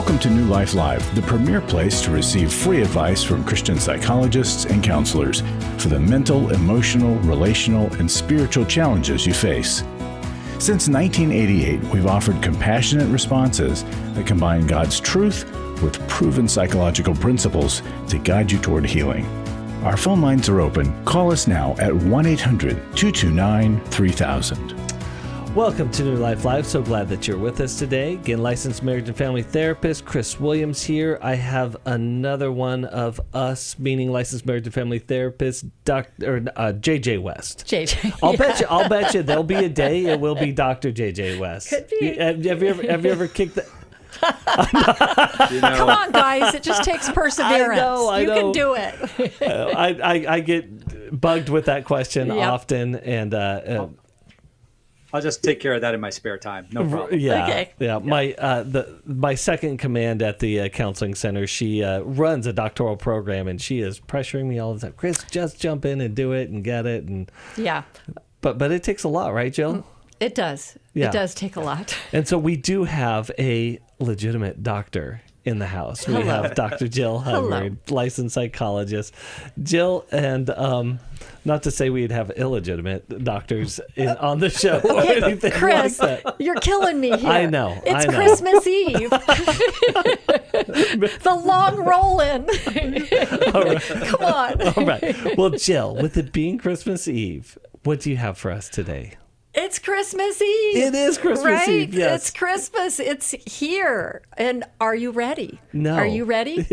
Welcome to New Life Live, the premier place to receive free advice from Christian psychologists and counselors for the mental, emotional, relational, and spiritual challenges you face. Since 1988, we've offered compassionate responses that combine God's truth with proven psychological principles to guide you toward healing. Our phone lines are open. Call us now at 1-800-229-3000. Welcome to New Life Live. So glad that you're with us today. Again, licensed marriage and family therapist Chris Williams here. I have another one of us, meaning licensed marriage and family therapist, JJ West. JJ. I'll bet you there'll be a day it will be Dr. JJ West. Could be. Have you ever kicked the... Come on, guys. It just takes perseverance. I know. You can do it. I get bugged with that question often, and I'll just take care of that in my spare time. No problem. Yeah. Okay. Yeah. My second in command at the counseling center, she runs a doctoral program, and she is pressuring me all the time. Chris, just jump in and do it and get it. And yeah. But it takes a lot, right, Jill? It does. Yeah. It does take a lot. And so we do have a legitimate doctor in the house. We have Dr. Jill Hubbard, licensed psychologist. Jill, and not to say we'd have illegitimate doctors on the show or anything Chris, like that. You're killing me here. I know. It's Christmas Eve. The long roll-in. All right. Come on. All right. Well, Jill, with it being Christmas Eve, what do you have for us today? It's Christmas Eve. It is Christmas right? Eve, yes. It's Christmas. It's here. And are you ready? No. Are you ready?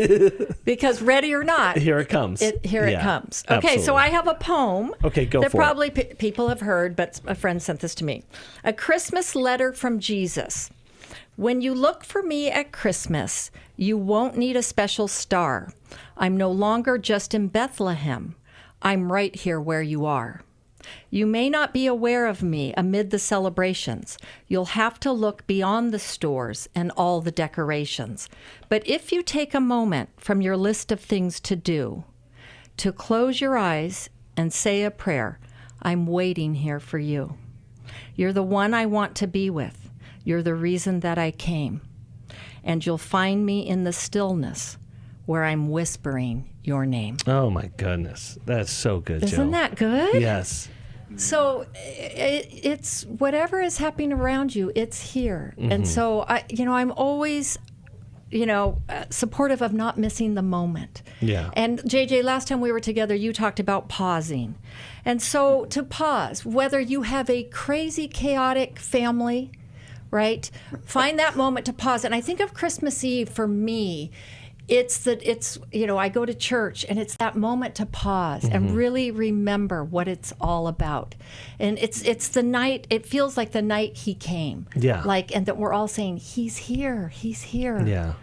Because ready or not. Here it comes. Here it comes. Okay, absolutely. so I have a poem. Okay, go that for probably it. People have heard, but a friend sent this to me. A Christmas letter from Jesus. When you look for me at Christmas, you won't need a special star. I'm no longer just in Bethlehem. I'm right here where you are. You may not be aware of me amid the celebrations. You'll have to look beyond the stores and all the decorations. But if you take a moment from your list of things to do, to close your eyes and say a prayer, I'm waiting here for you. You're the one I want to be with. You're the reason that I came. And you'll find me in the stillness where I'm whispering your name. Oh, my goodness. That's so good, Jill. Isn't that good? Yes. So it's whatever is happening around you, it's here. Mm-hmm. And so I'm always, supportive of not missing the moment. Yeah. And JJ, last time we were together, you talked about pausing. And so to pause, whether you have a crazy, chaotic family, right? Find that moment to pause. And I think of Christmas Eve for me, I go to church and it's that moment to pause and really remember what it's all about. And it's the night, it feels like the night he came. Yeah. And that we're all saying, he's here, he's here. Yeah.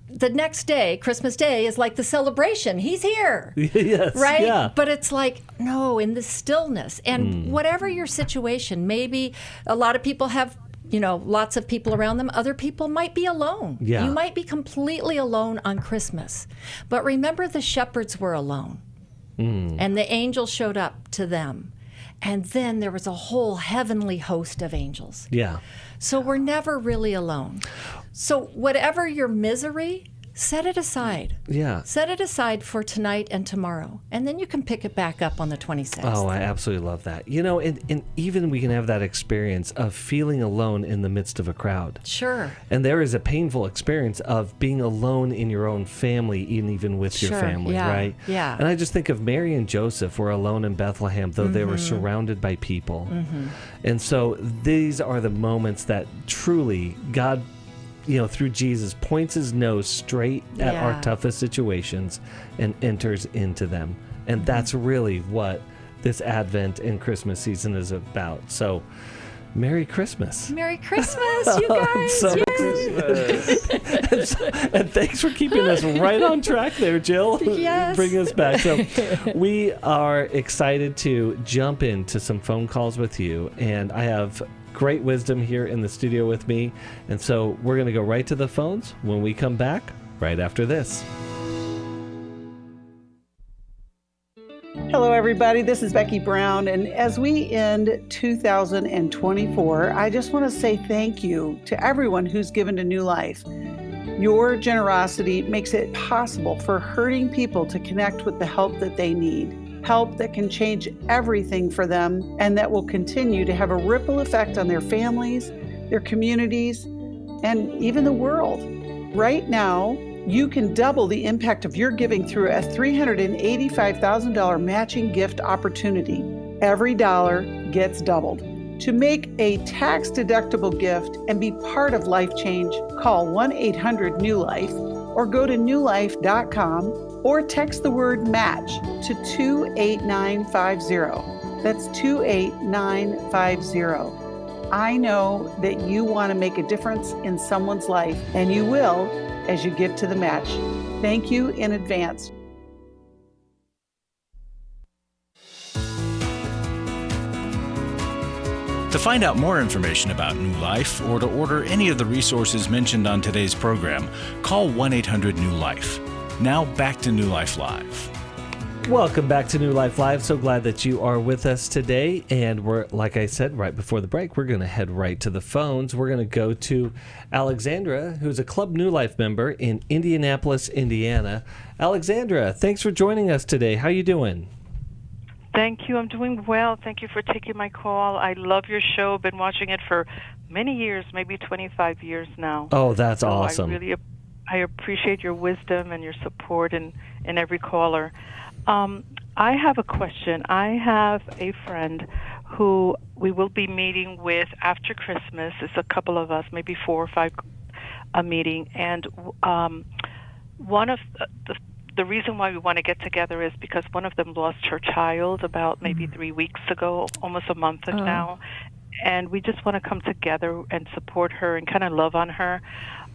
The next day, Christmas Day, is like the celebration. He's here. Yes. Right? Yeah. But it's like, no, in the stillness. And whatever your situation, maybe a lot of people have lots of people around them. Other people might be alone. Yeah. You might be completely alone on Christmas. But remember, the shepherds were alone. And the angel showed up to them. And then there was a whole heavenly host of angels. Yeah. So we're never really alone. So whatever your misery, set it aside. Yeah. Set it aside for tonight and tomorrow. And then you can pick it back up on the 26th. Oh, I absolutely love that. And even we can have that experience of feeling alone in the midst of a crowd. Sure. And there is a painful experience of being alone in your own family, even with your family, right? Yeah. And I just think of Mary and Joseph were alone in Bethlehem, though they were surrounded by people. And so these are the moments that truly God, through Jesus, points his nose straight at our toughest situations and enters into them. And that's really what this Advent and Christmas season is about. So, Merry Christmas. Merry Christmas, you guys. And thanks for keeping us right on track there, Jill. Yes. Bring us back. So we are excited to jump into some phone calls with you. And I have great wisdom here in the studio with me. And so we're going to go right to the phones when we come back right after this. Hello, everybody. This is Becky Brown. And as we end 2024, I just want to say thank you to everyone who's given to New Life. Your generosity makes it possible for hurting people to connect with the help that they need, help that can change everything for them and that will continue to have a ripple effect on their families, their communities, and even the world. Right now, you can double the impact of your giving through a $385,000 matching gift opportunity. Every dollar gets doubled. To make a tax-deductible gift and be part of life change, call 1-800-NEW-LIFE or go to newlife.com or text the word MATCH to 28950. That's 28950. I know that you want to make a difference in someone's life, and you will as you give to the match. Thank you in advance. To find out more information about New Life or to order any of the resources mentioned on today's program, call 1-800-NEW-LIFE. Now back to New Life Live. Welcome back to New Life Live. So glad that you are with us today. And we're, like I said right before the break, we're going to head right to the phones. We're going to go to Alexandra, who's a Club New Life member in Indianapolis, Indiana. Alexandra, thanks for joining us today. How you doing? Thank you. I'm doing well. Thank you for taking my call. I love your show. Been watching it for many years, maybe 25 years now. Oh, that's awesome. I appreciate your wisdom and your support in every caller. I have a question. I have a friend who we will be meeting with after Christmas. It's a couple of us, maybe 4 or 5 a meeting. And one of the reason why we want to get together is because one of them lost her child about maybe 3 weeks ago, almost a month now. And we just want to come together and support her and kind of love on her.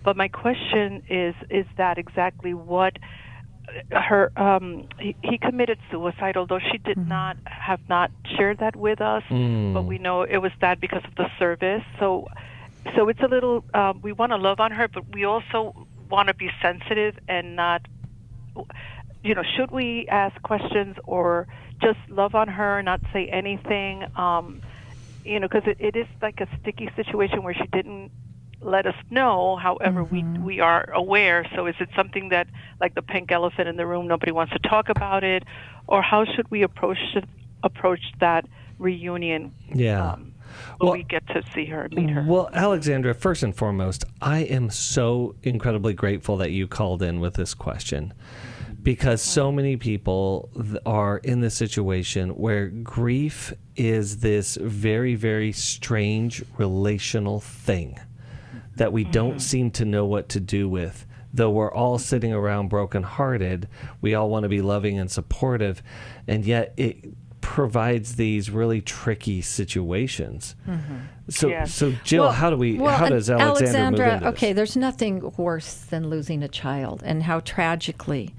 But my question is that exactly what her he committed suicide, although she did not shared that with us, but we know it was that because of the service. So it's a little we want to love on her, but we also want to be sensitive and not, should we ask questions or just love on her, not say anything, because it is like a sticky situation where she didn't let us know. However, we are aware. So is it something that, like the pink elephant in the room, nobody wants to talk about it? Or how should we approach that reunion? Yeah. When we get to see her and meet her? Well, Alexandra, first and foremost, I am so incredibly grateful that you called in with this question, because so many people are in this situation where grief is this very, very strange relational thing that we don't seem to know what to do with. Though we're all sitting around brokenhearted, we all want to be loving and supportive, and yet it provides these really tricky situations. So Jill, how does Alexandra move into this? Okay, there's nothing worse than losing a child, and how tragically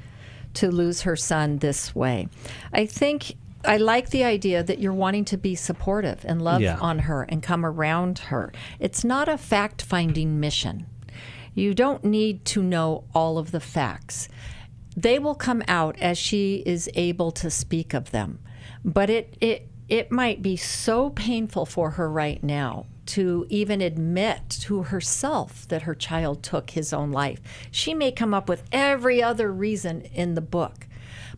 to lose her son this way. I like the idea that you're wanting to be supportive and love on her and come around her. It's not a fact-finding mission. You don't need to know all of the facts. They will come out as she is able to speak of them. But it might be so painful for her right now to even admit to herself that her child took his own life. She may come up with every other reason in the book,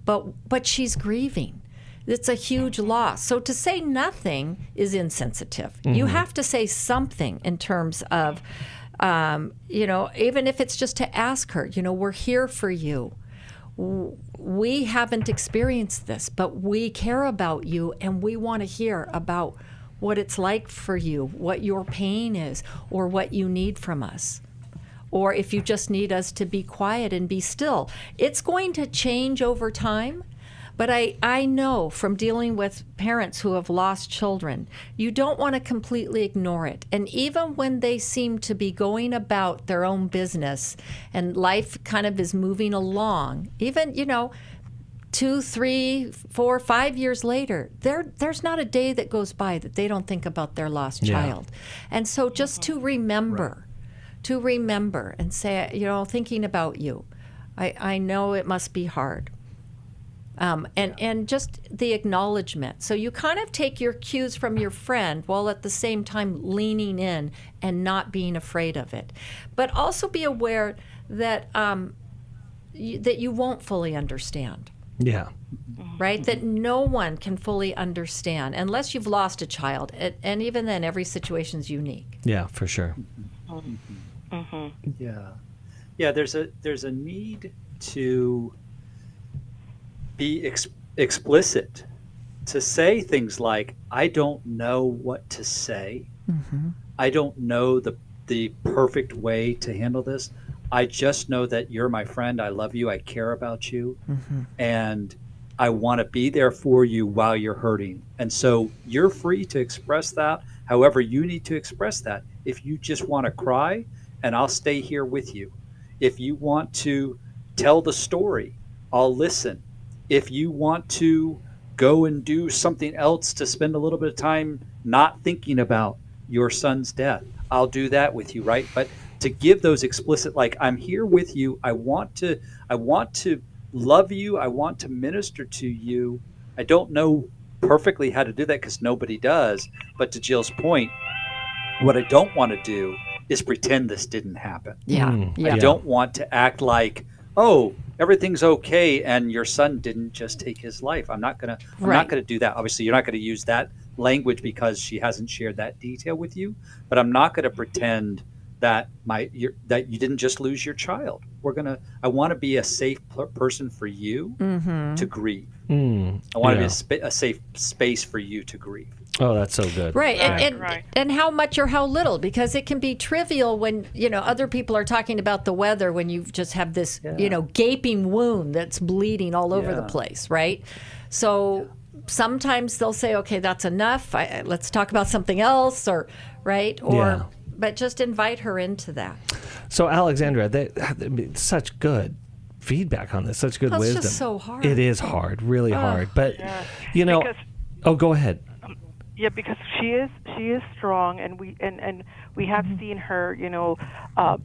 but she's grieving. It's a huge loss. So to say nothing is insensitive. You have to say something in terms of, even if it's just to ask her, we're here for you. We haven't experienced this, but we care about you, and we want to hear about what it's like for you, what your pain is, or what you need from us. Or if you just need us to be quiet and be still. It's going to change over time. But I know from dealing with parents who have lost children, you don't want to completely ignore it. And even when they seem to be going about their own business and life kind of is moving along, even, 2, 3, 4, 5 years later, there's not a day that goes by that they don't think about their lost child. And so just to remember and say, thinking about you, I know it must be hard. And just the acknowledgement. So you kind of take your cues from your friend while at the same time leaning in and not being afraid of it. But also be aware that that you won't fully understand. Yeah. Right? That no one can fully understand unless you've lost a child. And even then, every situation's unique. Yeah, for sure. Yeah. There's a need to be explicit, to say things like, I don't know what to say. I don't know the perfect way to handle this. I just know that you're my friend. I love you. I care about you. And I want to be there for you while you're hurting. And so you're free to express that however you need to express that. If you just want to cry, and I'll stay here with you. If you want to tell the story, I'll listen. If you want to go and do something else to spend a little bit of time not thinking about your son's death, I'll do that with you, right? But to give those explicit, like, I'm here with you. I want to love you. I want to minister to you. I don't know perfectly how to do that because nobody does. But to Jill's point, what I don't want to do is pretend this didn't happen. I don't want to act like, oh, everything's okay and your son didn't just take his life. I'm not gonna do that. Obviously, you're not gonna use that language because she hasn't shared that detail with you. But I'm not gonna pretend that that you didn't just lose your child. I want to be a safe person for you to grieve. I want to be a safe space for you to grieve. Oh, that's so good. Right. And how much or how little, because it can be trivial when, other people are talking about the weather when you just have this, gaping wound that's bleeding all over the place, right? So sometimes they'll say, okay, that's enough. Let's talk about something else, but just invite her into that. So, Alexandra, such good feedback on this, such good wisdom. It's just so hard. It is hard, really hard. But, go ahead. Yeah, because she is strong, and we have seen her,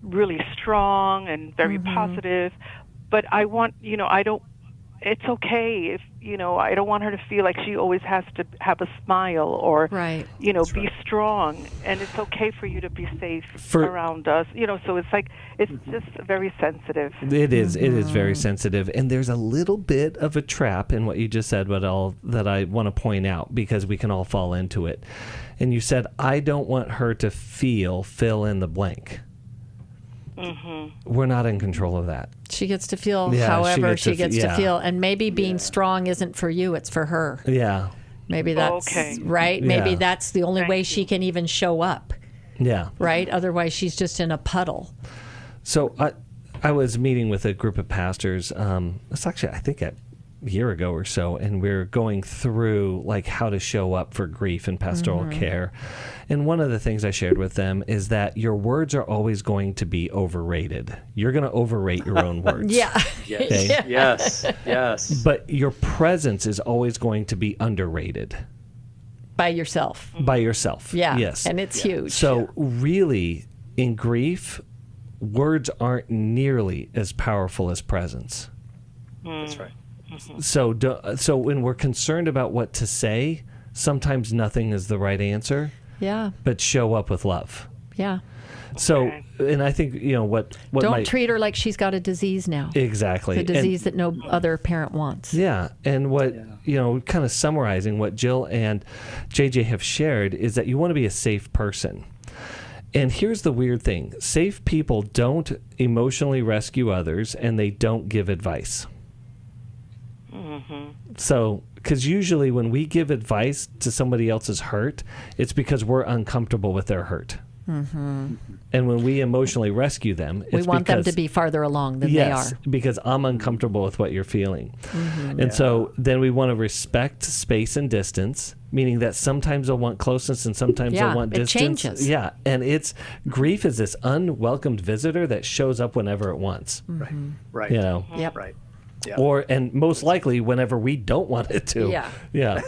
really strong and very positive. But I want, I don't. It's okay if I don't want her to feel like she always has to have a smile or be strong, and it's okay for you to be safe around us. So it's like it's just very sensitive. It is very sensitive, and there's a little bit of a trap in what you just said, that I want to point out because we can all fall into it. And you said, I don't want her to fill in the blank. We're not in control of that. She gets to feel however she gets to feel. And maybe being strong isn't for you, it's for her. Yeah. Maybe that's right. Maybe that's the only way she can even show up. Yeah. Right? Otherwise, she's just in a puddle. So I was meeting with a group of pastors. It's actually, I think, a year ago or so, and we're going through how to show up for grief and pastoral care. And one of the things I shared with them is that your words are always going to be overrated. You're going to overrate your own words. Yes. But your presence is always going to be underrated. By yourself. Yeah. Yes. And it's huge. So really, in grief, words aren't nearly as powerful as presence. That's right. So when we're concerned about what to say, sometimes nothing is the right answer. Yeah. But show up with love. Yeah. So, and I think, what don't treat her like she's got a disease now. Exactly. The disease that no other parent wants. Yeah. And kind of summarizing what Jill and JJ have shared is that you want to be a safe person. And here's the weird thing. Safe people don't emotionally rescue others, and they don't give advice. So, because usually when we give advice to somebody else's hurt, it's because we're uncomfortable with their hurt. And when we emotionally rescue them, we want them to be farther along than they are. Because I'm uncomfortable with what you're feeling. And so then we want to respect space and distance, meaning that sometimes they'll want closeness and sometimes they'll want distance. It changes. Yeah, and grief is this unwelcomed visitor that shows up whenever it wants. Right. Yep. Right. Yeah. And most likely whenever we don't want it to. Yeah.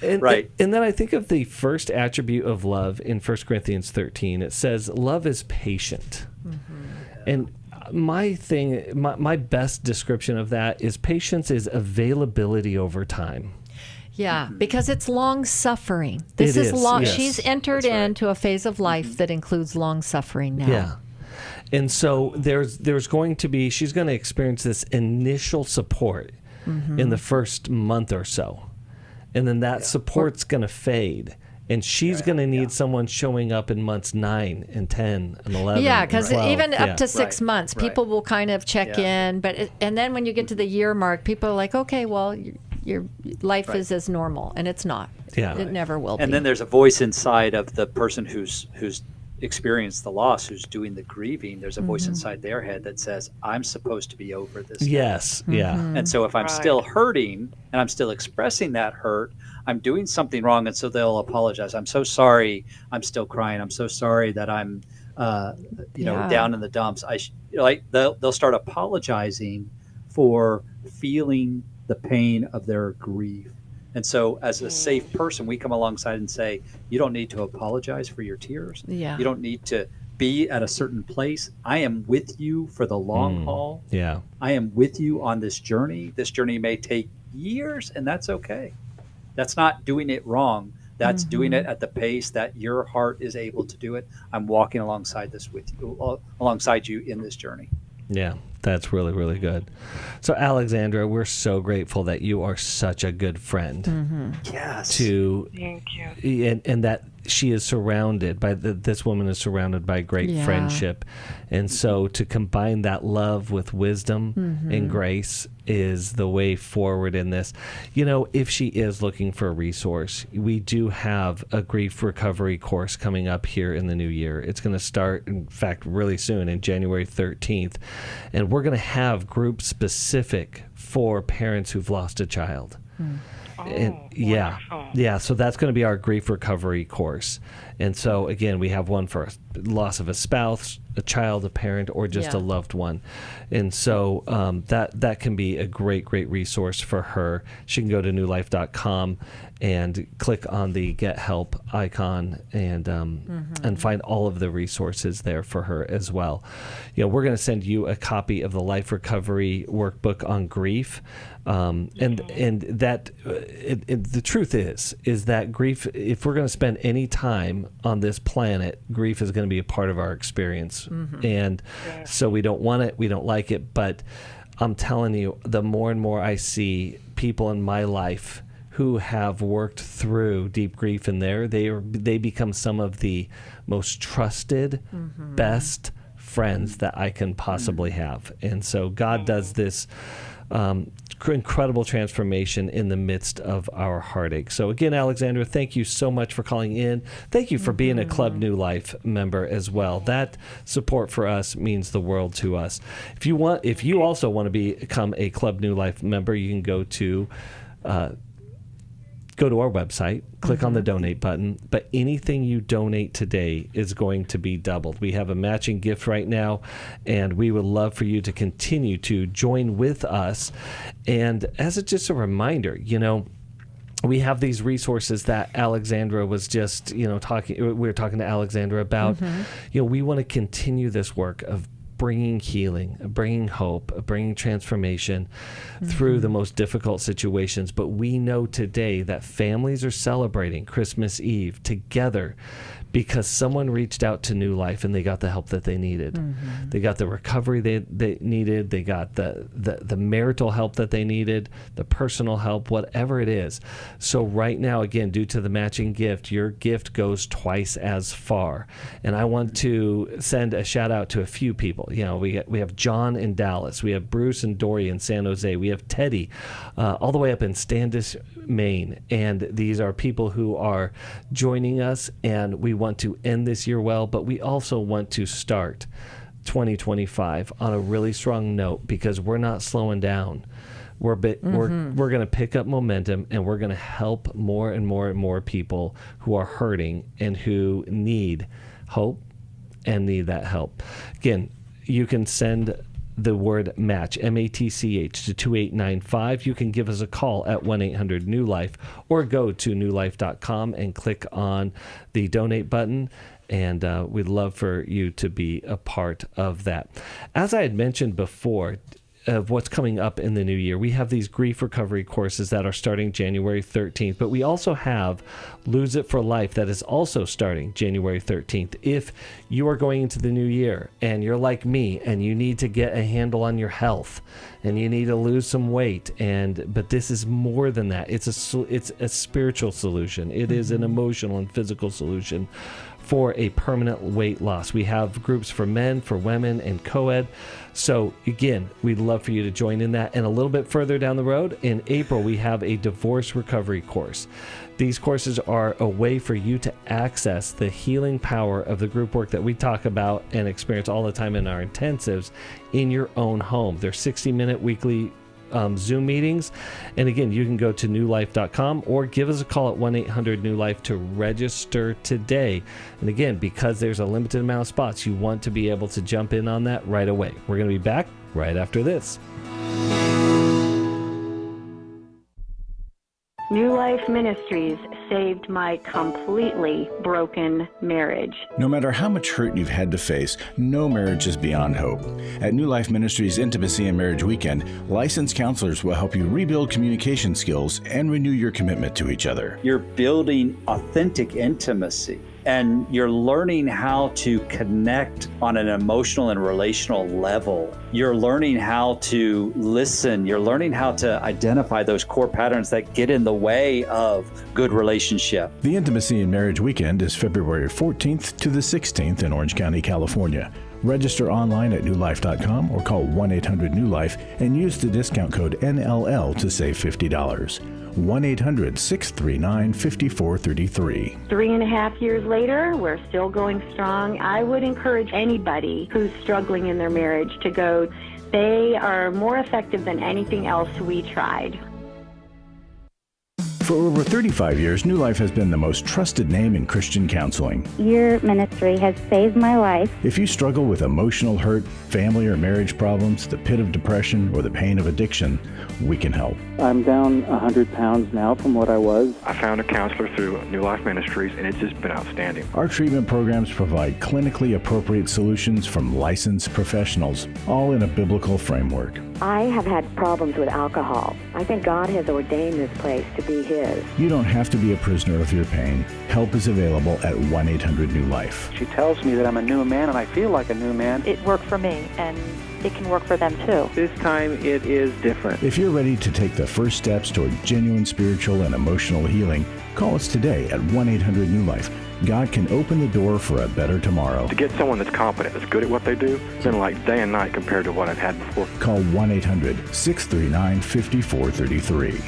Right. And then I think of the first attribute of love in 1 Corinthians 13. It says, love is patient. And my best description of that is patience is availability over time. Yeah, because it's long suffering. This is long. Yes. She's entered into a phase of life that includes long suffering now. Yeah. And so there's going to be, she's going to experience this initial support in the first month or so. And then that support's going to fade. And she's going to need someone showing up in months 9 and 10 and 11. Yeah, because even up to 6 Right. months, people will kind of check in. And then when you get to the year mark, people are like, okay, well, your life is as normal. And it's not. Yeah. It never will be. And then there's a voice inside of the person who's experienced the loss, who's doing the grieving. There's a voice inside their head that says, I'm supposed to be over this. Yes, yeah. And so if I'm still hurting and I'm still expressing that hurt, I'm doing something wrong. And so they'll apologize. I'm so sorry. I'm still crying. I'm so sorry that I'm, down in the dumps. They'll start apologizing for feeling the pain of their grief. And so as a safe person, we come alongside and say, you don't need to apologize for your tears. Yeah. You don't need to be at a certain place. I am with you for the long haul. Yeah. I am with you on this journey. This journey may take years, and that's okay. That's not doing it wrong. That's doing it at the pace that your heart is able to do it. I'm walking alongside you in this journey. Yeah, that's really, really good. So, Alexandra, we're so grateful that you are such a good friend. Yes. Thank you. And that she is surrounded by, this woman is surrounded by great friendship. And so to combine that love with wisdom and grace is the way forward in this. You know, if she is looking for a resource, we do have a grief recovery course coming up here in the new year. It's going to start, in fact, really soon, in January 13th. And we're going to have groups specific for parents who've lost a child. And so that's going to be our grief recovery course. And so again, we have one for loss of a spouse, a child, a parent, or just a loved one. And so that can be a great resource for her. She can go to newlife.com and click on the Get Help icon and find all of the resources there for her as well. You know, we're going to send you a copy of the Life Recovery Workbook on Grief. The truth is that grief, if we're going to spend any time on this planet, grief is going to be a part of our experience. And so we don't want it, we don't like it, but I'm telling you, the more and more I see people in my life who have worked through deep grief in there, they become some of the most trusted, best friends that I can possibly have. And so God does this incredible transformation in the midst of our heartache. So again, Alexandra, thank you so much for calling in. Thank you for being a Club New Life member as well. That support for us means the world to us. If you also want to become a Club New Life member, you can go to our website, click on the donate button, but anything you donate today is going to be doubled. We have a matching gift right now, and we would love for you to continue to join with us. And as just a reminder, you know, we have these resources that Alexandra was just, we were talking to Alexandra about. You know, we want to continue this work of bringing healing, bringing hope, bringing transformation through the most difficult situations. But we know today that families are celebrating Christmas Eve together because someone reached out to New Life and they got the help that they needed. They got the recovery they needed. They got the marital help that they needed, the personal help, whatever it is. So right now, again, due to the matching gift, your gift goes twice as far. And I want to send a shout out to a few people. You know, we have John in Dallas. We have Bruce and Dory in San Jose. We have Teddy all the way up in Standish, Maine. And these are people who are joining us, and we want to end this year well, but we also want to start 2025 on a really strong note because we're not slowing down. We're going to pick up momentum, and we're going to help more and more and more people who are hurting and who need hope and need that help. Again, you can send the word match, MATCH, to 2895. You can give us a call at 1-800-NEW-LIFE or go to newlife.com and click on the donate button. And we'd love for you to be a part of that. As I had mentioned before, of what's coming up in the new year, we have these grief recovery courses that are starting January 13th, but we also have Lose It for Life that is also starting January 13th. If you are going into the new year and you're like me and you need to get a handle on your health and you need to lose some weight, but this is more than that. It's a spiritual solution. It is an emotional and physical solution for a permanent weight loss. We have groups for men, for women, and co-ed. So again, we'd love for you to join in that. And a little bit further down the road, in April, we have a divorce recovery course. These courses are a way for you to access the healing power of the group work that we talk about and experience all the time in our intensives in your own home. They're 60-minute weekly Zoom meetings. And again, you can go to newlife.com or give us a call at 1-800-NEW-LIFE to register today. And again, because there's a limited amount of spots, you want to be able to jump in on that right away. We're going to be back right after this. New Life Ministries saved my completely broken marriage. No matter how much hurt you've had to face, no marriage is beyond hope. At New Life Ministries Intimacy and Marriage Weekend, licensed counselors will help you rebuild communication skills and renew your commitment to each other. You're building authentic intimacy, and you're learning how to connect on an emotional and relational level. You're learning how to listen. You're learning how to identify those core patterns that get in the way of good relationship. The Intimacy and Marriage Weekend is February 14th to the 16th in Orange County, California. Register online at newlife.com or call 1-800-NEW-LIFE and use the discount code NLL to save $50. 1-800-639-5433. 3.5 years later, we're still going strong. I would encourage anybody who's struggling in their marriage to go. They are more effective than anything else we tried. For over 35 years, New Life has been the most trusted name in Christian counseling. Your ministry has saved my life. If you struggle with emotional hurt, family or marriage problems, the pit of depression, or the pain of addiction, we can help. I'm down 100 pounds now from what I was. I found a counselor through New Life Ministries, and it's just been outstanding. Our treatment programs provide clinically appropriate solutions from licensed professionals, all in a biblical framework. I have had problems with alcohol. I think God has ordained this place to be His. You don't have to be a prisoner of your pain. Help is available at 1-800-NEW-LIFE. She tells me that I'm a new man, and I feel like a new man. It worked for me, and it can work for them too. This time it is different. If you're ready to take the first steps toward genuine spiritual and emotional healing, call us today at 1-800-NEW-LIFE. God can open the door for a better tomorrow. To get someone that's competent, that's good at what they do, it's been like day and night compared to what I've had before. Call 1-800-639-5433.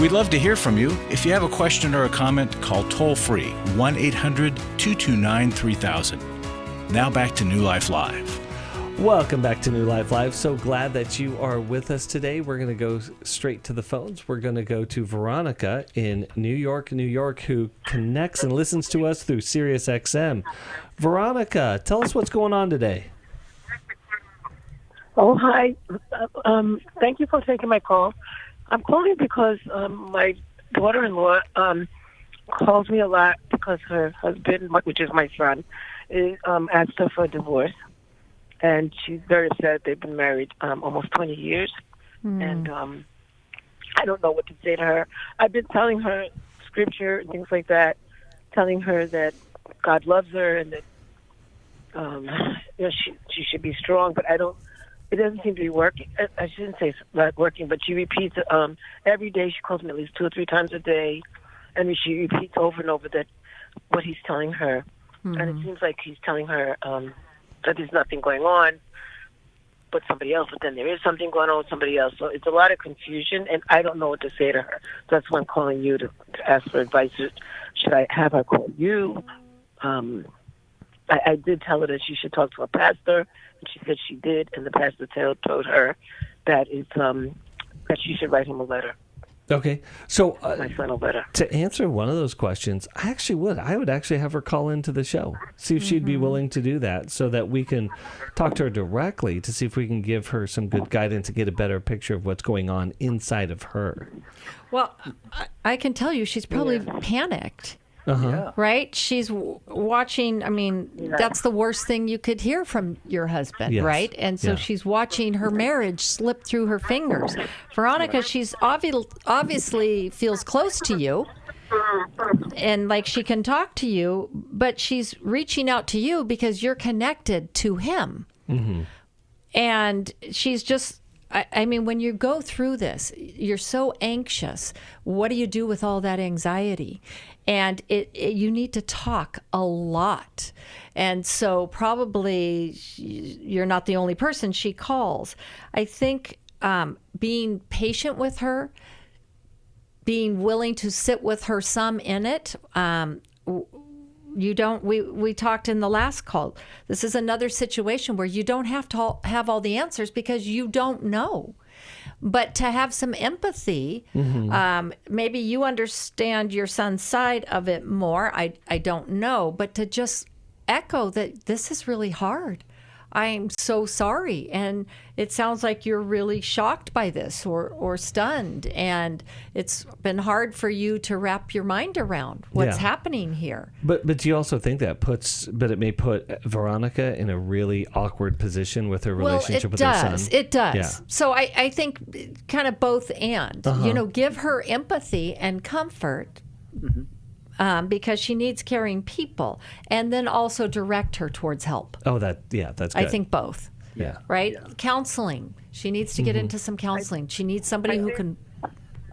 We'd love to hear from you. If you have a question or a comment, call toll-free 1-800-229-3000. Now back to New Life Live. Welcome back to New Life Live. So glad that you are with us today. We're going to go straight to the phones. We're going to go to Veronica in New York, who connects and listens to us through Sirius XM. Veronica, tell us what's going on today. Oh, hi. Thank you for taking my call. I'm calling because my daughter-in-law calls me a lot because her husband, which is my son, asked her for a divorce. And she's very upset. They've been married almost 20 years. And I don't know what to say to her. I've been telling her scripture and things like that, telling her that God loves her and that she should be strong. But it doesn't seem to be working. I shouldn't say it's not working, but she repeats every day. She calls me at least 2 or 3 times a day. And she repeats over and over that what he's telling her. And it seems like he's telling her that there's nothing going on but somebody else, but then there is something going on with somebody else. So it's a lot of confusion, and I don't know what to say to her. So that's why I'm calling you to ask for advice. Should I have her call you? I did tell her that she should talk to a pastor, and she said she did, and the pastor told her that that she should write him a letter. Okay, so my son will better. To answer one of those questions, I would actually have her call into the show, see if she'd be willing to do that, so that we can talk to her directly to see if we can give her some good guidance and get a better picture of what's going on inside of her. Well, I can tell you she's probably panicked. Right? She's watching, that's the worst thing you could hear from your husband, right? And so she's watching her marriage slip through her fingers. Veronica, she's obviously feels close to you and like she can talk to you, but she's reaching out to you because you're connected to him. And she's just, when you go through this, you're so anxious. What do you do with all that anxiety? And you need to talk a lot. And so probably you're not the only person she calls. I think being patient with her, being willing to sit with her some in it. We talked in the last call. This is another situation where you don't have to have all the answers because you don't know. But to have some empathy, maybe you understand your son's side of it more. I don't know. But to just echo that this is really hard. I'm so sorry. And it sounds like you're really shocked by this or stunned. And it's been hard for you to wrap your mind around what's happening here. But do you also think that it may put Veronica in a really awkward position with her relationship with her son? It does. Yeah. So I think kind of both and. Give her empathy and comfort. Because she needs caring people, and then also direct her towards help. Oh, that's good. I think both. Yeah. Right? Yeah. Counseling. She needs to get into some counseling. She needs somebody who can...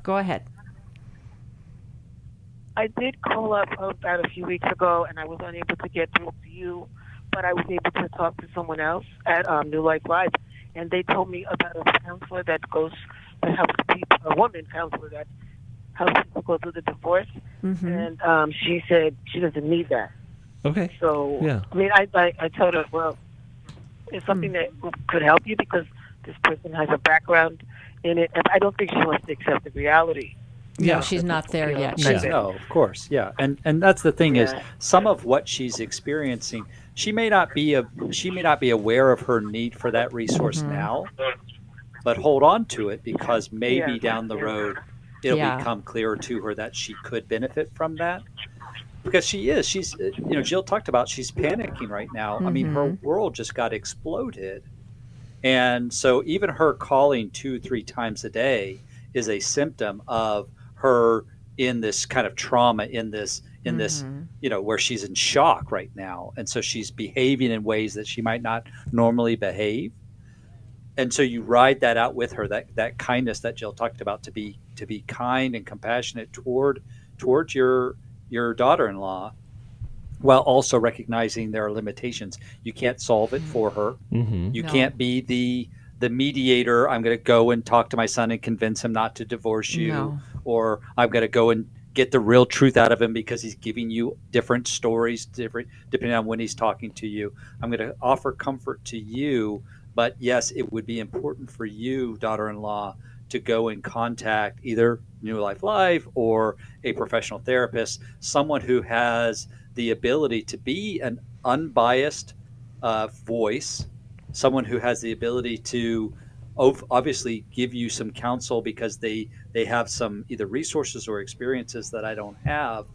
Go ahead. I did call up about a few weeks ago, and I was unable to get through to you, but I was able to talk to someone else at New Life Live, and they told me about a counselor that helps people, a woman counselor that helps people go through the divorce, and she said she doesn't need that. Okay. So, I told her, well, it's something that could help you because this person has a background in it, and I don't think she wants to accept the reality. No, she's not there yet. No, of course, and that's the thing is some of what she's experiencing, she may not be aware of her need for that resource now, but hold on to it because maybe down the road it'll become clearer to her that she could benefit from that. Because she's Jill talked about she's panicking right now. Her world just got exploded. And so even her calling 2-3 times a day is a symptom of her in this kind of trauma, in this, where she's in shock right now. And so she's behaving in ways that she might not normally behave. And so you ride that out with her, that kindness that Jill talked about, to be kind and compassionate towards your daughter-in-law, while also recognizing there are limitations. You can't solve it for her. You can't be the mediator. I'm going to go and talk to my son and convince him not to divorce you, or I'm going to go and get the real truth out of him because he's giving you different stories, depending on when he's talking to you. I'm going to offer comfort to you, but yes, it would be important for you, daughter-in-law, to go and contact either New Life Live or a professional therapist, someone who has the ability to be an unbiased voice, someone who has the ability to obviously give you some counsel because they have some either resources or experiences that I don't have,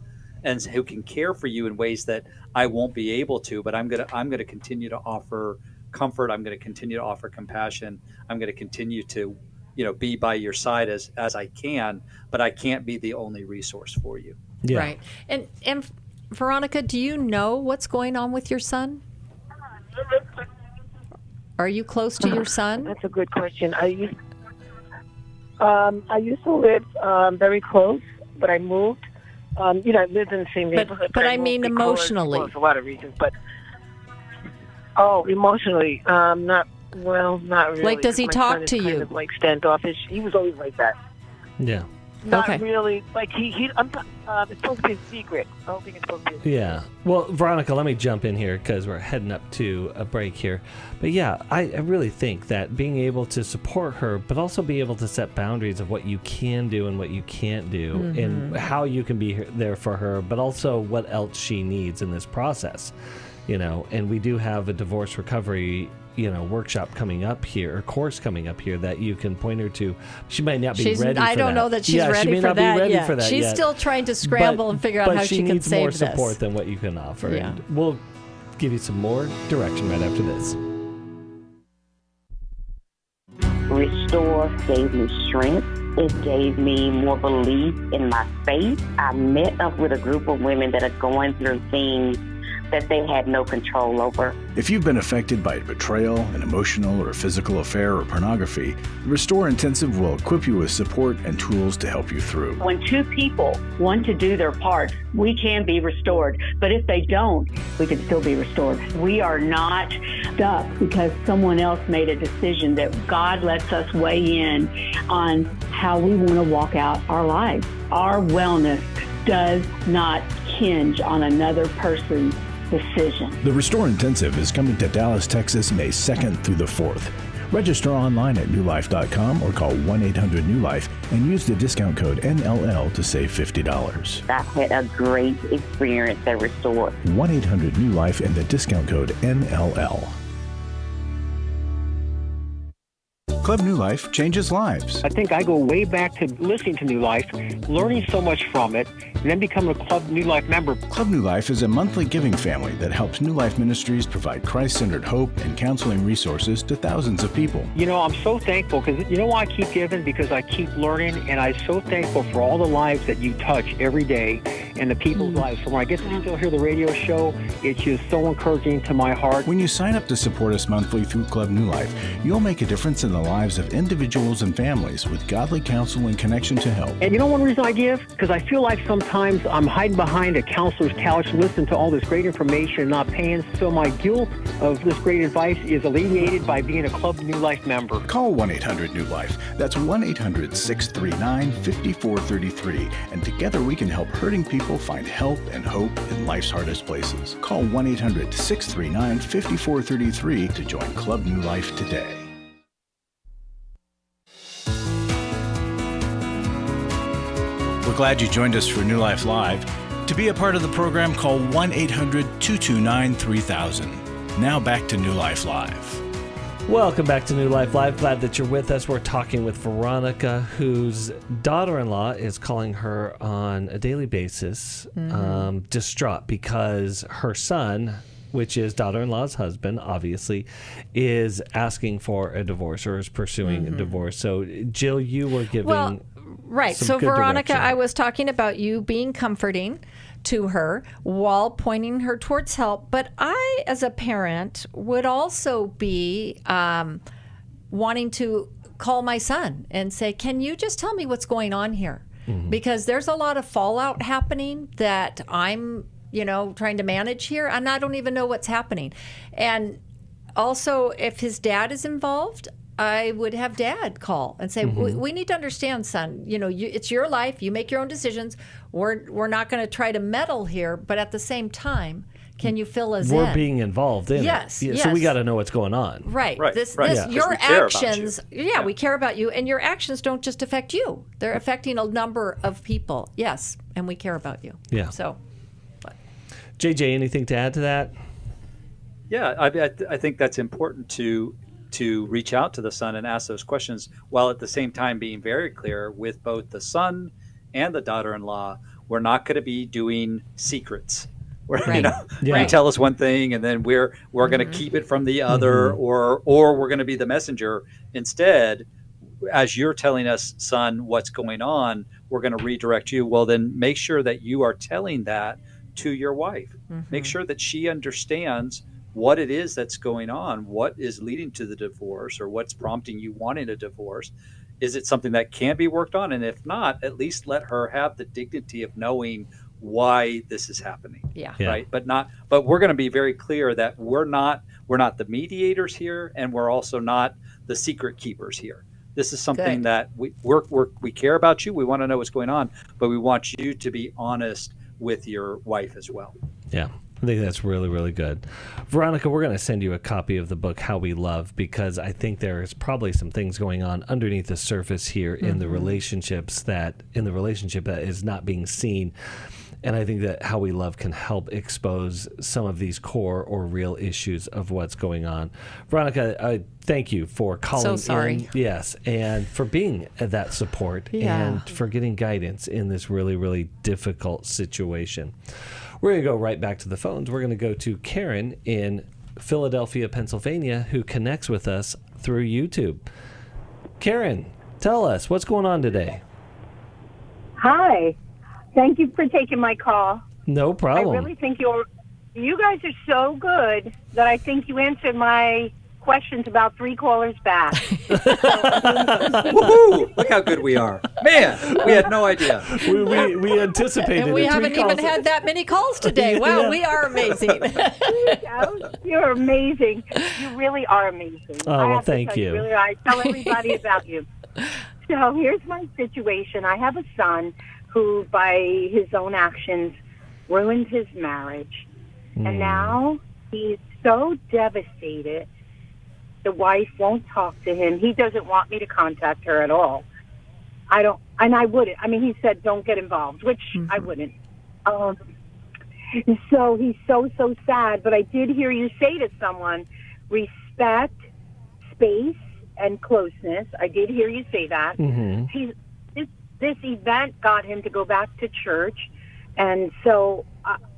and who can care for you in ways that I won't be able to. But I'm gonna continue to offer comfort. I'm going to continue to offer compassion. I'm going to continue to be by your side as I can, but I can't be the only resource for you. Yeah. Right. And Veronica, do you know what's going on with your son? Are you close to your son? That's a good question. I used to live very close, but I moved. I lived in the same neighborhood. But I mean emotionally. There's a lot of reasons, but emotionally, not really. Like, does he talk to you? Kind of like standoffish. He was always like that. Yeah. not Okay. really. Like it's supposed to be a secret. I don't think it's supposed to be a secret. Yeah. Well, Veronica, let me jump in here because we're heading up to a break here. But yeah, I really think that being able to support her, but also be able to set boundaries of what you can do and what you can't do, and how you can be there for her, but also what else she needs in this process. And we do have a divorce recovery workshop coming up here, or course coming up here that you can point her to. She might not be ready for that. I don't know that she's ready she may for not that be ready yet. for that She's yet. still trying to scramble and figure out how she can save this. But she needs more support than what you can offer. Yeah. And we'll give you some more direction right after this. Restore gave me strength. It gave me more belief in my faith. I met up with a group of women that are going through things that they had no control over. If you've been affected by betrayal, an emotional or physical affair, or pornography, the Restore Intensive will equip you with support and tools to help you through. When two people want to do their part, we can be restored. But if they don't, we can still be restored. We are not stuck because someone else made a decision. That God lets us weigh in on how we want to walk out our lives. Our wellness does not hinge on another person's decision. The Restore Intensive is coming to Dallas, Texas, May 2nd through the 4th. Register online at newlife.com or call 1-800-NEW-LIFE and use the discount code NLL to save $50. I had a great experience at Restore. 1-800-NEW-LIFE and the discount code NLL. Club New Life changes lives. I think I go way back to listening to New Life, learning so much from it, and then becoming a Club New Life member. Club New Life is a monthly giving family that helps New Life Ministries provide Christ-centered hope and counseling resources to thousands of people. I'm so thankful because why I keep giving? Because I keep learning, and I'm so thankful for all the lives that you touch every day and the people's lives. So when I get to still hear the radio show, it's just so encouraging to my heart. When you sign up to support us monthly through Club New Life, you'll make a difference in the lives of individuals and families with godly counsel and connection to help. And one reason I give? Because I feel like sometimes I'm hiding behind a counselor's couch, listening to all this great information, not paying. So my guilt of this great advice is alleviated by being a Club New Life member. Call 1-800-NEW-LIFE. That's 1-800-639-5433. And together we can help hurting people find help and hope in life's hardest places. Call 1-800-639-5433 to join Club New Life today. We're glad you joined us for New Life Live. To be a part of the program, call 1-800-229-3000. Now back to New Life Live. Welcome back to New Life Live. Glad that you're with us. We're talking with Veronica, whose daughter-in-law is calling her on a daily basis, distraught because her son, which is daughter-in-law's husband, obviously, is asking for a divorce or is pursuing a divorce. So, Jill, you were giving... Right. So, Veronica, I was talking about you being comforting to her while pointing her towards help. But I, as a parent, would also be wanting to call my son and say, can you just tell me what's going on here? Because there's a lot of fallout happening that I'm, trying to manage here, and I don't even know what's happening. And also, if his dad is involved, I would have Dad call and say, we need to understand, son, it's your life. You make your own decisions. We're not going to try to meddle here. But at the same time, can you fill us in? We're being involved in it. Yes. So we got to know what's going on. Right. This your actions, we care about you. And your actions don't just affect you. They're affecting a number of people. Yes. And we care about you. Yeah. So, JJ, anything to add to that? Yeah, I think that's important to reach out to the son and ask those questions, while at the same time being very clear with both the son and the daughter-in-law, we're not going to be doing secrets. You tell us one thing and then we're going to keep it from the other, or we're going to be the messenger. Instead, as you're telling us, son, what's going on, we're going to redirect you. Well, then make sure that you are telling that to your wife. Make sure that she understands what it is that's going on, what is leading to the divorce, or what's prompting you wanting a divorce. Is it something that can be worked on? And if not, at least let her have the dignity of knowing why this is happening. Right. But we're going to be very clear that we're not the mediators here, and we're also not the secret keepers here. This is something Good. that we care about you. We want to know what's going on, but we want you to be honest with your wife as well. Yeah. I think that's really, really good. Veronica, we're going to send you a copy of the book, How We Love, because I think there is probably some things going on underneath the surface here in the relationship that is not being seen. And I think that How We Love can help expose some of these core or real issues of what's going on. Veronica, I thank you for calling So sorry. in. Yes, and for being that support and for getting guidance in this really, really difficult situation. We're going to go right back to the phones. We're going to go to Karen in Philadelphia, Pennsylvania, who connects with us through YouTube. Karen, tell us, what's going on today? Hi. Thank you for taking my call. No problem. I really think you guys are so good that I think you answered my questions about 3 callers back. Woohoo! Look how good we are. Man, we had no idea. We anticipated And we it. haven't even had that many calls today. Wow, we are amazing. You're amazing. You really are amazing. Oh, well, thank you. Really, I tell everybody about you. So here's my situation. I have a son who, by his own actions, ruined his marriage. And now he's so devastated. The wife won't talk to him. He doesn't want me to contact her at all. I don't, and I wouldn't. I mean, he said, don't get involved, which I wouldn't. So he's so sad. But I did hear you say to someone, respect, space, and closeness. I did hear you say that. This event got him to go back to church. And so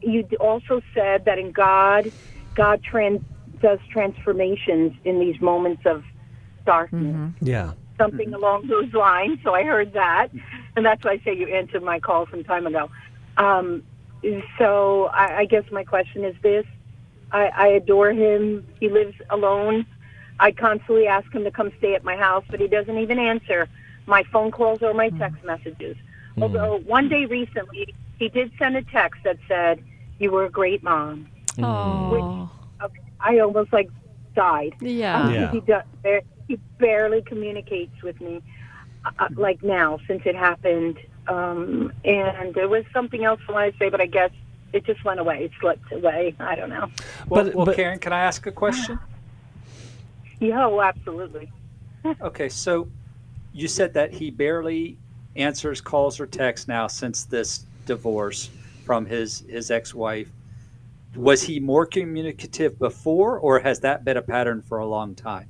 you also said that in God does transformations in these moments of darkness. Yeah. Something along those lines. So I heard that. And that's why I say you answered my call some time ago. So I guess my question is this. I adore him. He lives alone. I constantly ask him to come stay at my house, but he doesn't even answer my phone calls or my text messages. Although one day recently, he did send a text that said, "You were a great mom." Oh. Which I almost died. Yeah. He barely communicates with me like now since it happened. And there was something else I wanted to say, but I guess it just went away. It slipped away. I don't know. Well, Karen, can I ask a question? Yeah, well, absolutely. Okay, so you said that he barely answers calls or texts now since this divorce from his ex-wife. Was he more communicative before, or has that been a pattern for a long time?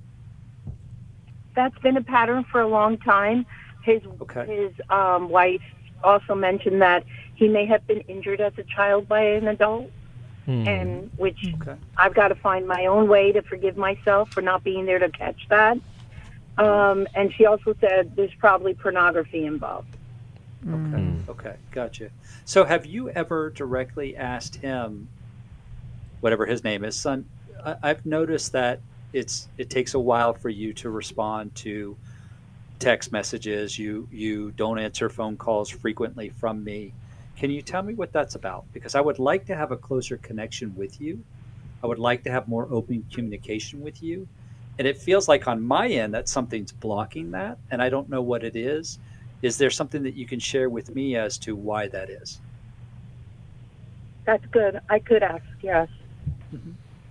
That's been a pattern for a long time. His wife also mentioned that he may have been injured as a child by an adult, and which I've got to find my own way to forgive myself for not being there to catch that. And she also said there's probably pornography involved. Okay, gotcha. So have you ever directly asked him, whatever his name is, son, I've noticed that it takes a while for you to respond to text messages. You don't answer phone calls frequently from me. Can you tell me what that's about? Because I would like to have a closer connection with you. I would like to have more open communication with you. And it feels like on my end that something's blocking that, and I don't know what it is. Is there something that you can share with me as to why that is? That's good. I could ask, yes.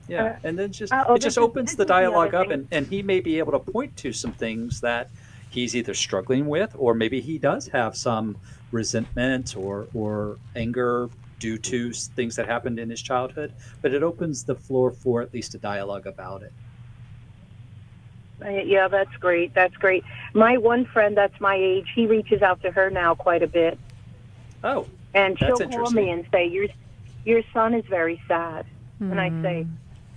Yeah, and then it just opens the dialogue up, and he may be able to point to some things that he's either struggling with, or maybe he does have some resentment or anger due to things that happened in his childhood, but it opens the floor for at least a dialogue about it. Yeah, that's great. That's great. My one friend that's my age, he reaches out to her now quite a bit. Oh, and she'll that's call me and say, your son is very sad. And I say,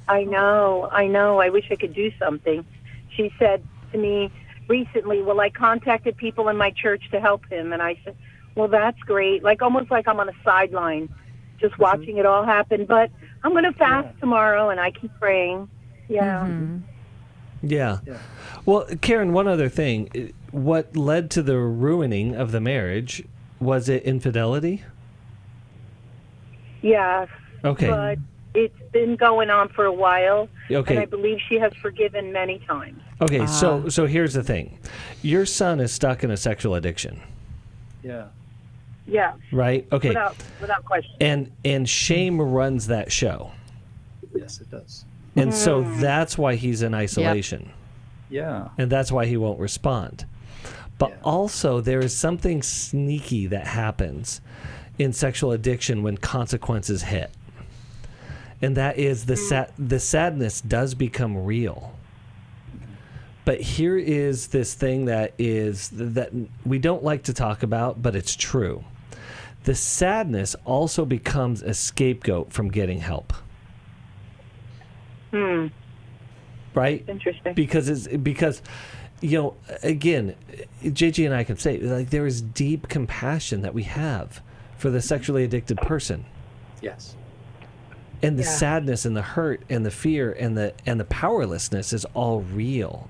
I know, I wish I could do something. She said to me recently, well, I contacted people in my church to help him. And I said, well, that's great. Almost like I'm on a sideline, just watching it all happen. But I'm going to fast tomorrow, and I keep praying. Yeah. Yeah. Well, Karen, one other thing. What led to the ruining of the marriage? Was it infidelity? Yeah. Okay. But it's been going on for a while, Okay. and I believe she has forgiven many times. Okay, so here's the thing. Your son is stuck in a sexual addiction. Yeah. Yeah. Right? Okay. Without question. And shame runs that show. Yes, it does. And so that's why he's in isolation. Yeah. And that's why he won't respond. But also there is something sneaky that happens in sexual addiction when consequences hit. And that is the sadness does become real. But here is this thing that we don't like to talk about, but it's true. The sadness also becomes a scapegoat from getting help. Right? Interesting. Because again, JJ and I can say, like, there is deep compassion that we have for the sexually addicted person. Yes. And the sadness and the hurt and the fear and the powerlessness is all real.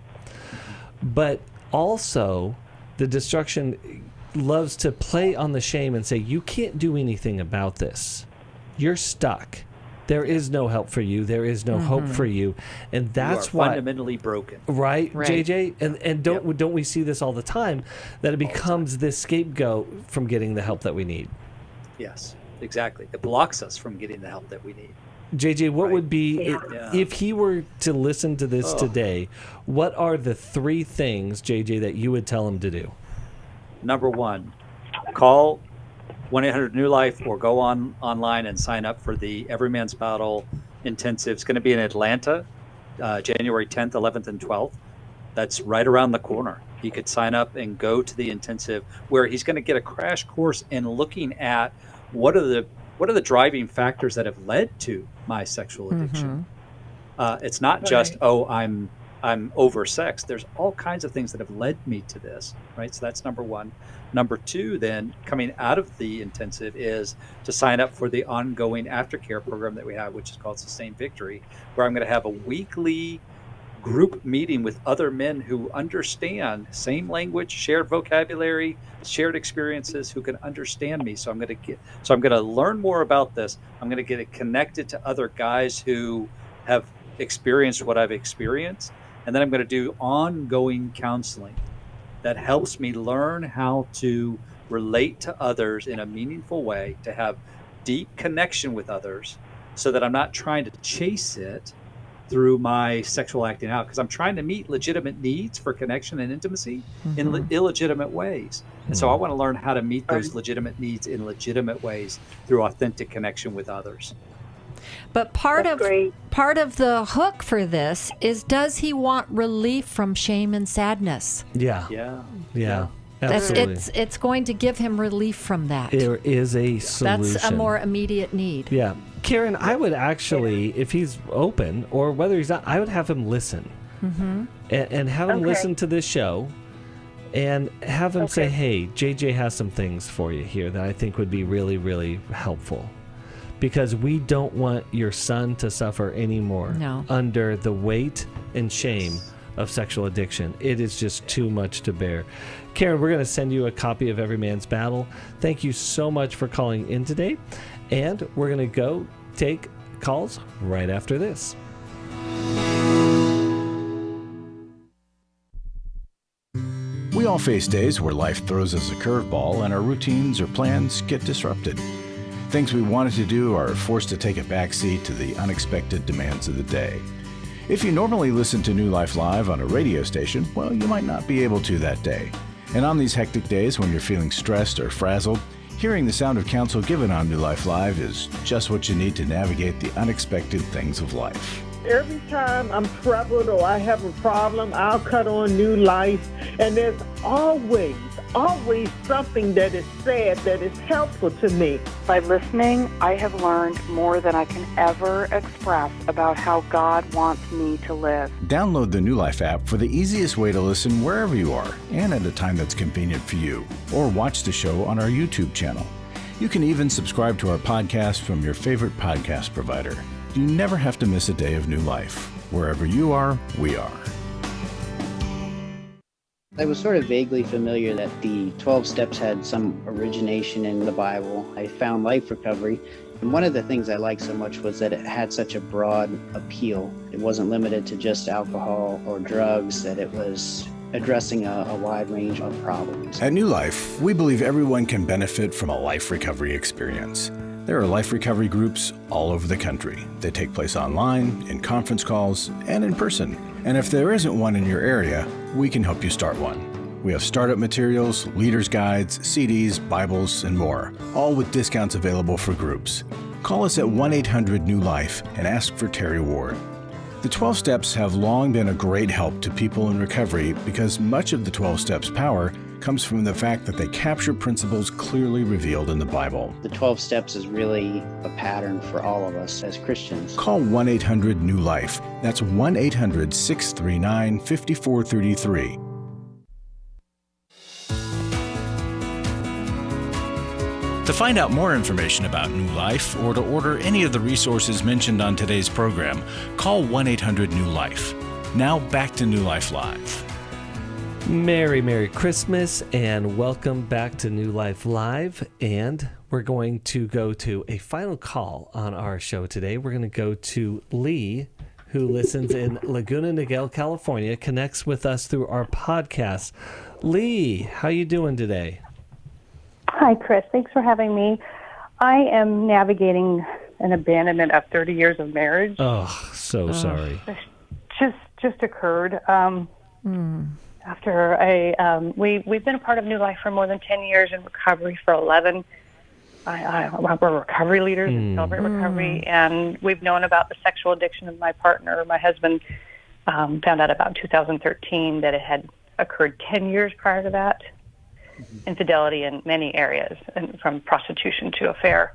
But also, the destruction loves to play on the shame and say, you can't do anything about this. You're stuck. There is no help for you. There is no hope for you. And that's you are why fundamentally broken. Right, JJ? And don't we see this all the time, that it becomes this scapegoat from getting the help that we need? Yes, exactly. It blocks us from getting the help that we need. JJ, what would be, if he were to listen to this today, what are the 3 things, JJ, that you would tell him to do? Number 1, call 1-800-NEW-LIFE or go online and sign up for the Every Man's Battle Intensive. It's going to be in Atlanta, January 10th, 11th, and 12th. That's right around the corner. He could sign up and go to the intensive, where he's going to get a crash course in looking at what are the driving factors that have led to my sexual addiction. It's not just, I'm oversexed. There's all kinds of things that have led me to this, right? So that's number 1. Number 2, then, coming out of the intensive, is to sign up for the ongoing aftercare program that we have, which is called Sustained Victory, where I'm going to have a weekly group meeting with other men who understand same language, shared vocabulary, shared experiences, who can understand me. So I'm going to learn more about this. I'm going to get it connected to other guys who have experienced what I've experienced. And then I'm going to do ongoing counseling that helps me learn how to relate to others in a meaningful way, to have deep connection with others, so that I'm not trying to chase it through my sexual acting out, because I'm trying to meet legitimate needs for connection and intimacy in illegitimate ways. And so I want to learn how to meet those legitimate needs in legitimate ways through authentic connection with others. But part of the hook for this is, does he want relief from shame and sadness? Yeah. Absolutely. It's going to give him relief from that. There is a solution. That's a more immediate need. Yeah. Karen, I would actually, if he's open or whether he's not, I would have him listen. And have him listen to this show and have him say, hey, JJ has some things for you here that I think would be really, really helpful. Because we don't want your son to suffer anymore under the weight and shame of sexual addiction. It is just too much to bear. Karen, we're going to send you a copy of Every Man's Battle. Thank you so much for calling in today. And we're going to go take calls right after this. We all face days where life throws us a curveball and our routines or plans get disrupted. Things we wanted to do are forced to take a backseat to the unexpected demands of the day. If you normally listen to New Life Live on a radio station, well, you might not be able to that day. And on these hectic days when you're feeling stressed or frazzled, hearing the sound of counsel given on New Life Live is just what you need to navigate the unexpected things of life. Every time I'm troubled or I have a problem, I'll cut on New Life, and there's always something that is said that is helpful to me. By listening, I have learned more than I can ever express about how God wants me to live. Download the New Life app for the easiest way to listen wherever you are and at a time that's convenient for you, or watch the show on our YouTube channel. You can even subscribe to our podcast from your favorite podcast provider. You never have to miss a day of New Life. Wherever you are, we are. I was sort of vaguely familiar that the 12 steps had some origination in the Bible. I found Life Recovery And one of the things I liked so much was that it had such a broad appeal. It wasn't limited to just alcohol or drugs, that it was addressing a wide range of problems. At New Life, we believe everyone can benefit from a life recovery experience. There are life recovery groups all over the country. They take place online, in conference calls, and in person. And if there isn't one in your area, we can help you start one. We have startup materials, leaders' guides, CDs, Bibles, and more, all with discounts available for groups. Call us at 1-800-NEW-LIFE and ask for Terry Ward. The 12 Steps have long been a great help to people in recovery because much of the 12 Steps' power comes from the fact that they capture principles clearly revealed in the Bible. The 12 Steps is really a pattern for all of us as Christians. Call 1-800-NEW-LIFE. That's 1-800-639-5433. To find out more information about New Life or to order any of the resources mentioned on today's program, call 1-800-NEW-LIFE. Now back to New Life Live. Merry Christmas and welcome back to New Life Live. And we're going to go to a final call on our show today. We're going to go to Lee, who listens in Laguna Niguel, California, connects with us through our podcast. Lee, how you doing today? Hi, Chris. Thanks for having me. I am navigating an abandonment of 30 years of marriage. Oh, so sorry. Just occurred. After we've been a part of New Life for more than 10 years, in recovery for 11. We're recovery leaders in Celebrate Recovery, and we've known about the sexual addiction of my partner. My husband found out about 2013 that it had occurred 10 years prior to that. Infidelity in many areas, and from prostitution to affair.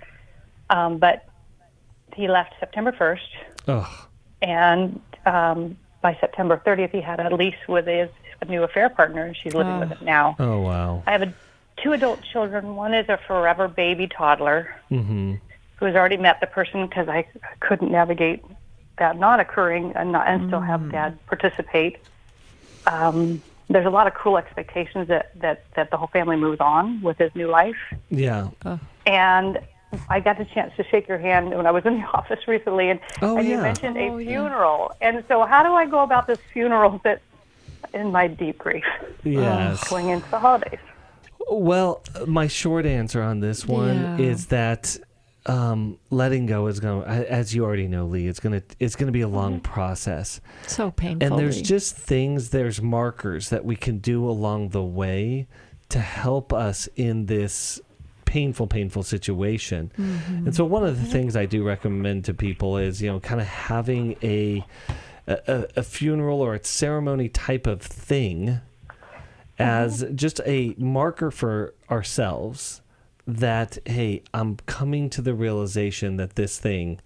But he left September 1st, and by September 30th, he had a lease with his new affair partner, and she's living with him now. Oh, wow. I have two adult children. One is a forever baby toddler who has already met the person because I couldn't navigate that not occurring and still have Dad participate. There's a lot of cruel expectations that the whole family moves on with his new life. Yeah. And I got the chance to shake your hand when I was in the office recently, and you mentioned a funeral. And so how do I go about this funeral that's in my deep grief? Yes. Going into the holidays. Well, my short answer on this one is that letting go is going, as you already know, Lee, it's going to be a long process. So painful. And there's markers that we can do along the way to help us in this painful situation. And so one of the things I do recommend to people is, kind of having a funeral or a ceremony type of thing as just a marker for ourselves that, hey, I'm coming to the realization that this thing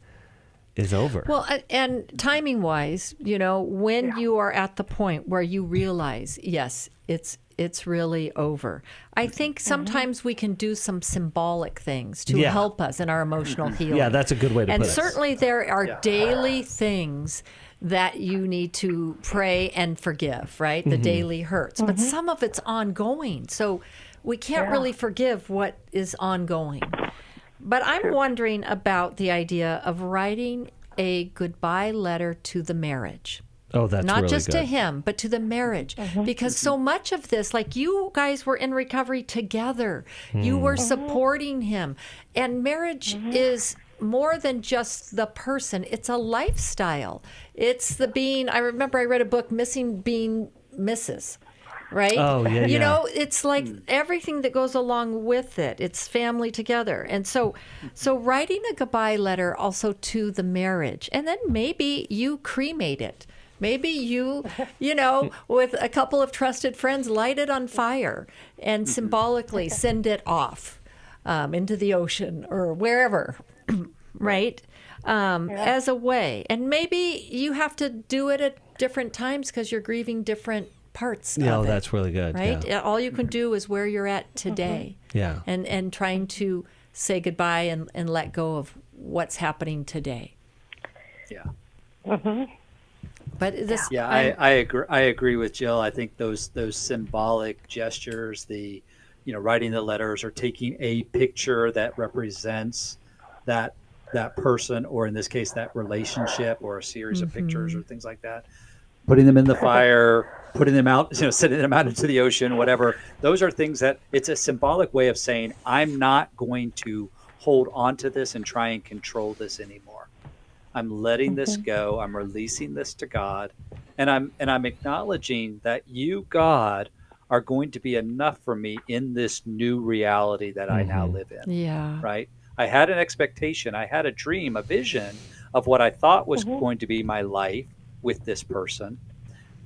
is over. Well, and timing-wise, when you are at the point where you realize, yes, it's really over. I think sometimes we can do some symbolic things to help us in our emotional healing. Yeah, that's a good way to put it. And certainly there are daily things that you need to pray and forgive, right? The daily hurts. But some of it's ongoing. So we can't really forgive what is ongoing. But I'm wondering about the idea of writing a goodbye letter to the marriage. Oh, that's not really just good. to him, but to the marriage. Because so much of this, like you guys were in recovery together. You were supporting him. And marriage is more than just the person. It's a lifestyle. It's the being, I remember I read a book, Missing Being Mrs., right? Oh, yeah, You know, it's like everything that goes along with it. It's family together. And so writing a goodbye letter also to the marriage, and then maybe you cremate it. Maybe you with a couple of trusted friends, light it on fire and symbolically send it off into the ocean or wherever, right? As a way. And maybe you have to do it at different times because you're grieving different parts of it. That's really good. Right? Yeah. All you can do is where you're at today. Yeah. And trying to say goodbye and let go of what's happening today. Yeah. But this, I agree. I agree with Jill. I think those symbolic gestures, writing the letters or taking a picture that represents that that person, or in this case, that relationship, or a series of pictures or things like that, putting them in the fire, putting them out, sending them out into the ocean, whatever. Those are things that it's a symbolic way of saying, I'm not going to hold on to this and try and control this anymore. I'm letting this go. I'm releasing this to God. And I'm acknowledging that you, God, are going to be enough for me in this new reality that I now live in. Yeah. Right? I had an expectation. I had a dream, a vision of what I thought was going to be my life with this person.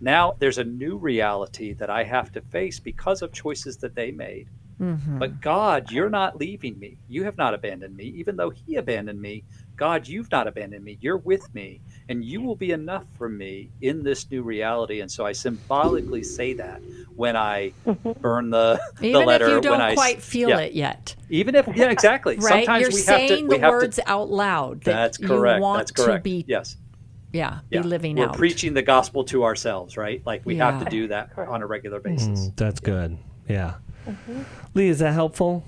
Now there's a new reality that I have to face because of choices that they made. But God, you're not leaving me. You have not abandoned me, even though he abandoned me. God, you've not abandoned me. You're with me, and you will be enough for me in this new reality. And so I symbolically say that when I burn the letter. Even if you don't when quite feel it yet. Even if, exactly. Right? Sometimes You're we saying have to, the words out loud that that's correct. you want That's correct. to be, be living We're out. preaching the gospel to ourselves, right? Like we have to do that on a regular basis. That's good. Yeah. Lee, is that helpful?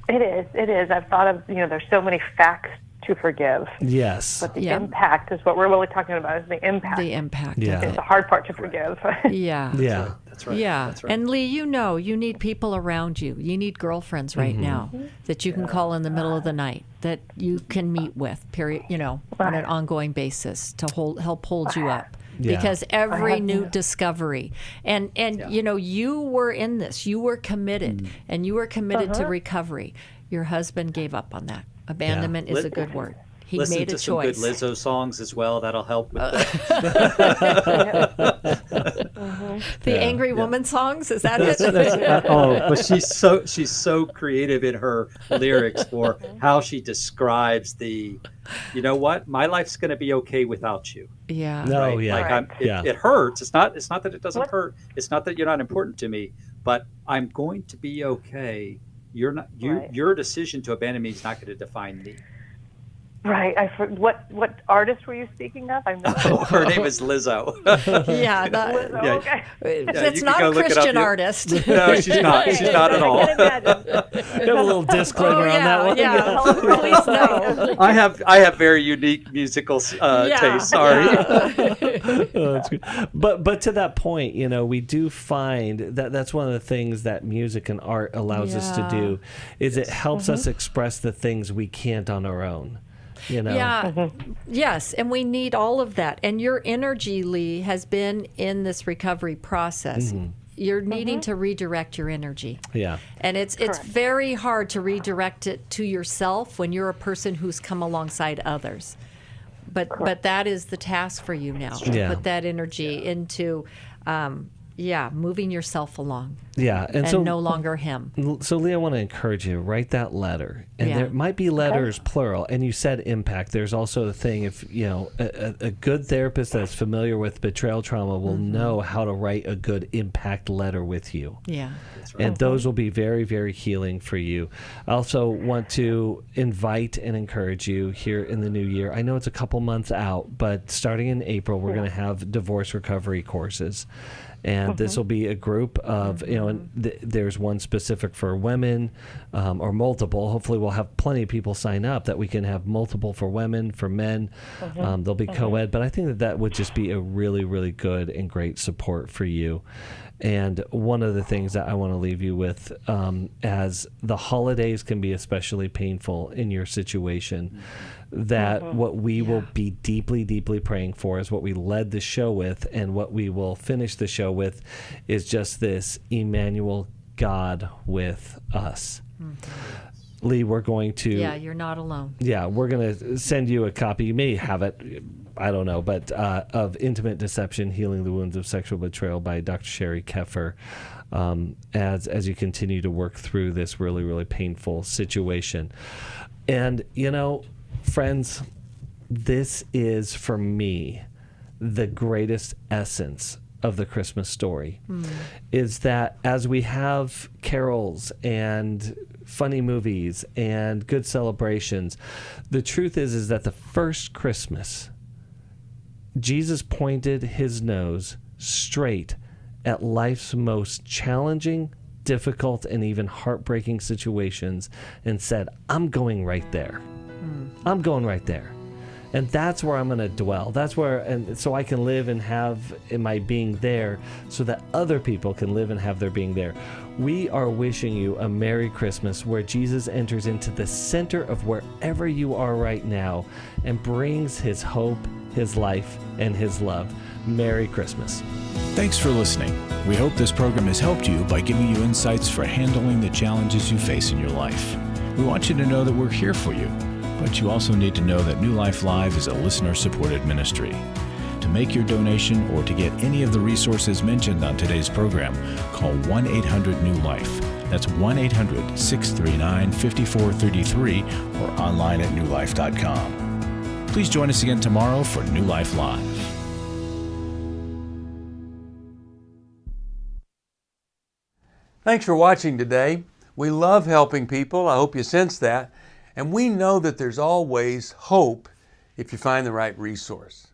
It is. It is. I've thought of, there's so many facts to forgive. Yes. But the impact is what we're really talking about, is the impact. The impact. Yeah. It's the hard part to forgive. Yeah. Yeah. That's right. Yeah. That's right. And Lee, you need people around you. You need girlfriends right now that you can call in the middle of the night, that you can meet with, period, on an ongoing basis to help hold you up. Yeah. Because every new discovery, and you were in this, you were committed, and you were committed to recovery. Your husband gave up on that. Abandonment is a good word. He Listen made a to choice. some good Lizzo songs as well. That'll help with that. The angry woman songs, is that it? But she's so creative in her lyrics for how she describes the, my life's going to be okay without you. Yeah. No, right? yeah. Like it hurts. It's not that it doesn't hurt. It's not that you're not important to me, but I'm going to be okay. You're not. Your decision to abandon me is not going to define me. Right. What artist were you speaking of? Her name is Lizzo. Lizzo. Okay. It's not a Christian artist. No, she's not. She's not at all. You have a little disclaimer on that one. Yeah. Please no. I have very unique musical taste. Sorry. That's good. But to that point, we do find that that's one of the things that music and art allows us to do, is it helps us express the things we can't on our own. Yeah. Yes, and we need all of that. And your energy, Lee, has been in this recovery process. You're needing to redirect your energy. Yeah. And it's very hard to redirect it to yourself when you're a person who's come alongside others. But that is the task for you now. Yeah. Put that energy into moving yourself along. Yeah, and so no longer him. So, Lee, I want to encourage you, write that letter. And there might be letters, plural, and you said impact. There's also the thing, if, a good therapist that's familiar with betrayal trauma will know how to write a good impact letter with you. Yeah. And those will be very, very healing for you. I also want to invite and encourage you here in the new year. I know it's a couple months out, but starting in April, we're going to have divorce recovery courses. And this will be a group of, and there's one specific for women or multiple. Hopefully we'll have plenty of people sign up that we can have multiple for women, for men. They'll be co-ed. But I think that would just be a really, really good and great support for you. And one of the things that I want to leave you with, as the holidays can be especially painful in your situation, that what we will be deeply, deeply praying for is what we led the show with, and what we will finish the show with is just this: Emmanuel, God with us. Lee, we're going to... Yeah, you're not alone. Yeah, we're going to send you a copy. You may have it, I don't know, but of Intimate Deception, Healing the Wounds of Sexual Betrayal by Dr. Sherry Keffer, as you continue to work through this really, really painful situation. And, friends, this is, for me, the greatest essence of the Christmas story, is that as we have carols and funny movies and good celebrations, the truth is that the first Christmas, Jesus pointed his nose straight at life's most challenging, difficult, and even heartbreaking situations and said, I'm going right there. I'm going right there. And that's where I'm going to dwell. That's where, and so I can live and have in my being there so that other people can live and have their being there. We are wishing you a Merry Christmas where Jesus enters into the center of wherever you are right now and brings his hope, his life, and his love. Merry Christmas. Thanks for listening. We hope this program has helped you by giving you insights for handling the challenges you face in your life. We want you to know that we're here for you, but you also need to know that New Life Live is a listener-supported ministry. To make your donation or to get any of the resources mentioned on today's program, call 1-800-NEW-LIFE. That's 1-800-639-5433 or online at newlife.com. Please join us again tomorrow for New Life Live. Thanks for watching today. We love helping people. I hope you sense that. And we know that there's always hope if you find the right resource.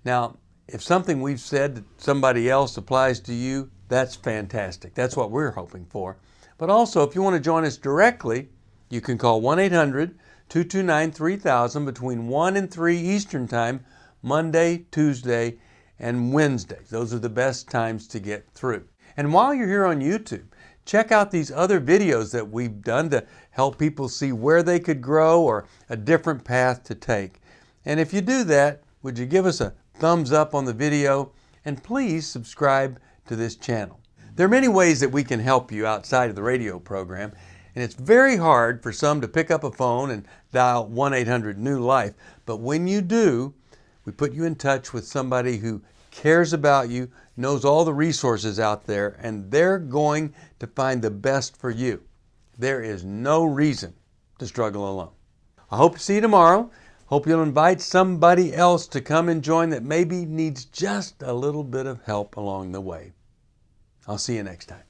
Now, if something we've said to somebody else applies to you, that's fantastic. That's what we're hoping for. But also, if you want to join us directly, you can call 1-800-229-3000 between 1 and 3 Eastern Time, Monday, Tuesday, and Wednesday. Those are the best times to get through. And while you're here on YouTube, check out these other videos that we've done to help people see where they could grow or a different path to take. And if you do that, would you give us a thumbs up on the video, and please subscribe to this channel. There are many ways that we can help you outside of the radio program, and it's very hard for some to pick up a phone and dial 1-800-NEW-LIFE. But when you do, we put you in touch with somebody who cares about you, knows all the resources out there, and they're going to find the best for you. There is no reason to struggle alone. I hope to see you tomorrow. Hope you'll invite somebody else to come and join that maybe needs just a little bit of help along the way. I'll see you next time.